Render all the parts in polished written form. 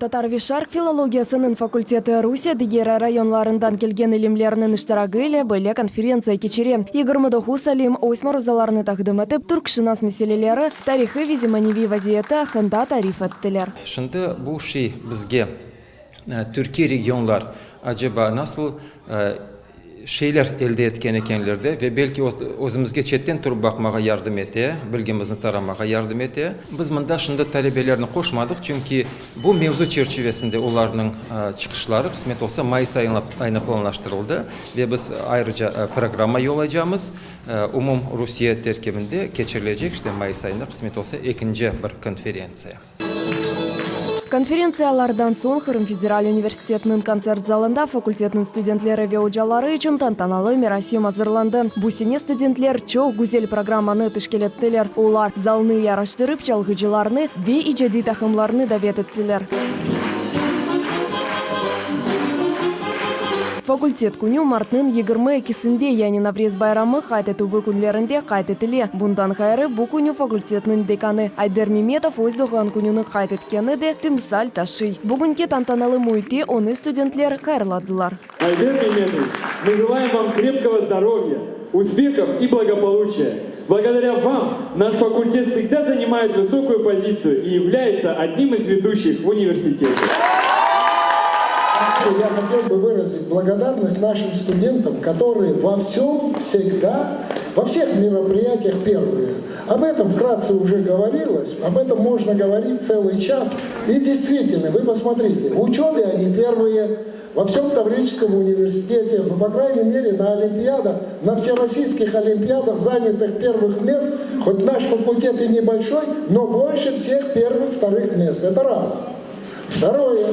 Кырым-татар Вишарк филологиясынын факультеты Русия дигері районларындан келген илимлерінің іштірагы иле бөле конференция кечере. 29 салим осмарузаларыны тақдым етіп, түркшинас меселелері тарихы визиманеви вазиеті хында тариф еттілер. Шынды бұл шей бізге Türkiye регионлар acaba nasıl şeyler elde etken ekenlerde ve belki özümüzge çetten turup bakmağa yardım ete, bilgimizni taramağa yardım ete. Biz mında şunda talebelerini koşmadık çünkü bu mevzu çerçevesinde onların çıkışları kısmet olsa Mayıs ayına planlaştırıldı ve biz ayrıca programa yollayacağımız umum Rusya terkibinde geçirilecek işte Mayıs ayında kısmet olsa ikinci bir konferansiya. Конференциялардан соң Кырым федераль университетінің концерт залында факультетінің студентлері веуджалары үшін тантаналы мерасим азырланды. Бусине студентлер чоқ гүзел программаны тышкелеттілер. Олар залны яраштырып чалғыжыларны ве ижади тақымларны давет еттілер. Факультет күнү мартның 22-сінде, яғни Наврез байрамы қайт етуі күнлерінде қайт етіле. Бұндан қайры бұл күнү факультетінің деканы Айдар Меметов өз доған күнүні қайт еткені де тымсал ташый. Бүгінге тантаналы муйте оны студентлер қайырладылар. Айдар Меметов, мы желаем вам крепкого здоровья, успехов и благополучия. Благодаря вам наш факультет всегда занимает высокую позицию и является одним из ведущих в университете. Я хотел бы выразить благодарность нашим студентам, которые во всем, всегда, во всех мероприятиях первые. Об этом вкратце уже говорилось, об этом можно говорить целый час. И действительно, вы посмотрите, в учебе они первые, во всем Таврическом университете, ну, по крайней мере, на олимпиадах, на всероссийских олимпиадах занятых первых мест, хоть наш факультет и небольшой, но больше всех первых, вторых мест. Это раз. Второе.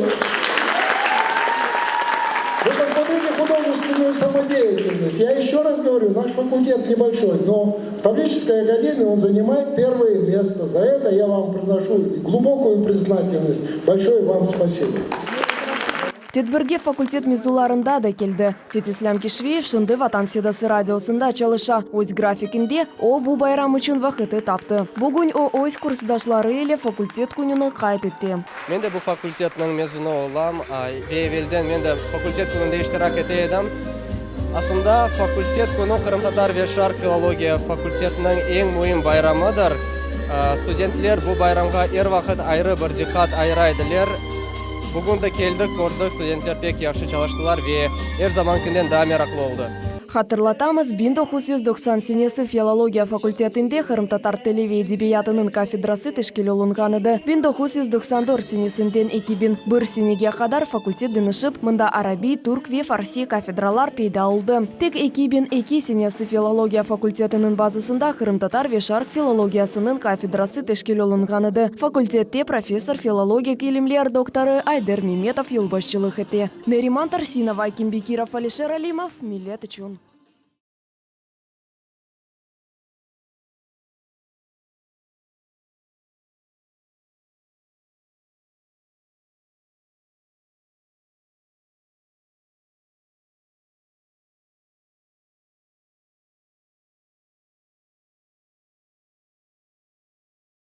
Вы посмотрите художественную самодеятельность. Я еще раз говорю, наш факультет небольшой, но в Таврической академии он занимает первое место. За это я вам приношу глубокую признательность. Большое вам спасибо. Тедбірге факультет мезуларында да келді. Фетислам Кишвеев шынды Ватан Седасы радиосында чалыша. Өз графикінде о бұл байрам үшін вақыты тапты. Бүгін о өз курсдашлары еле факультет күнінің қайт етті. Мен де бұл факультетінің мезуны олам. Бейвелден мен де факультет күнінде іштирак ете едім. Асында факультет күні Кырым-татар Вишарк филология факультетінің ең мойын байрамыдыр. Студентлер бұл байрамға ер вақыт айры бір диқат айрайдылер. Бүгін де келдік, көрдік, студенттер пек яқшы çalıştılar ve her zamankinden daha meraklı oldu. Хатырлатамыз 1990 филология факультетінде Кырым-татар тілі ве эдебиятының кафедрасы тешкел олынғаныды. 1994 2001 сенеге қадар факультет дынышып, мұнда араби, турк ве фарси кафедралар пейда олды. Тек 2002 сенесі филология факультетінің базысында Кырым-татар Вишарк филологиясының кафедрасы тешкел олынғаныды. Факультетте профессор филология илимлер докторы Айдар Меметов юлбашчылық ете. Нериман Тарсинова, Акимбекиров, Алишер Алимов, Милет Чун.